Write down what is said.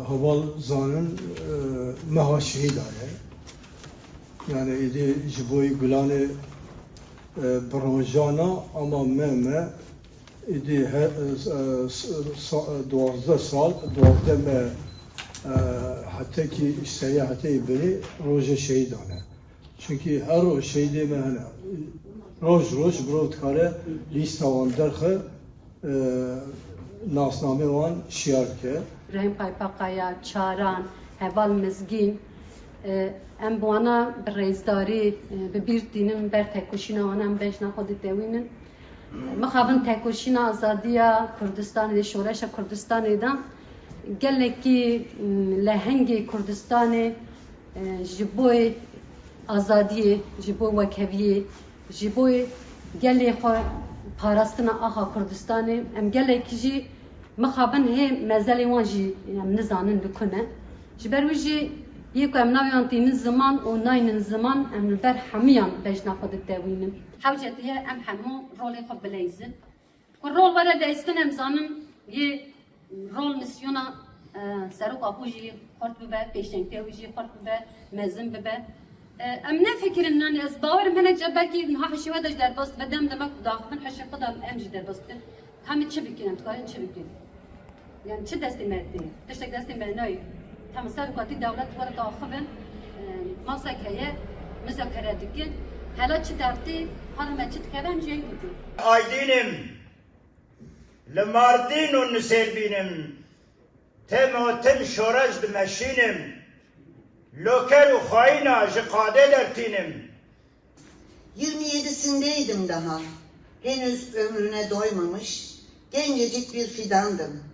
Havalzanın meha şehidane. Yani idi jiboy gulane brojana ama meme idi 12 sal 12 me hatta ki seyahate biri roje şehidane. Çünkü her o şehide me roj brot kare lista van derxe nasname van şiar ke. Rahim Paypakaya, Çaran, Heval Mizgin, em bu ana rezdari bir dinin ber tekuşina wana em bejna xodi tewinin. Mexabin tekuşina azadiya Kurdistan'da, şoreşa Kurdistan'da geleki lehengi Kurdistan'ı jiboy azadiye, jiboy vekeviye, jiboy gelek parastına aha Kurdistan'ı em geleki ji مخابن هی مزلی وانجی نزانن بکنه جبر وجی یک ام نویان تین زمان و ناین زمان ام بر حمیان بجنا خود دوینن حوجتیه ام حمو رولی خود بلیزن و رول ولا دایستن ام زانن یه رول مسیونا سرق آبوجی خورد ببه پیشنگ تویجی خورد ببه مزن ببه ام نه فکرن نانی از باورم هنگ جبر کی نها حشی وداش در باست بدم دمک داخل حشی خودم امجی در باست همه چه بکنم تکارن چه بکنم yani çi destê me dê, tiştek destê me nayê. Tam serokatî dewlet were daxivin, masek heye, müzakere dikin, hela çi dertê, hala me çi dikevin cihê dikin. Aydînim, li Mardîn û Nisêrbînim, tema tim şorej dimeşînim, loker û xayîna ji qadê dertînim. 27'sindeydim daha. Henüz ömrüne doymamış, gencecik bir fidandım.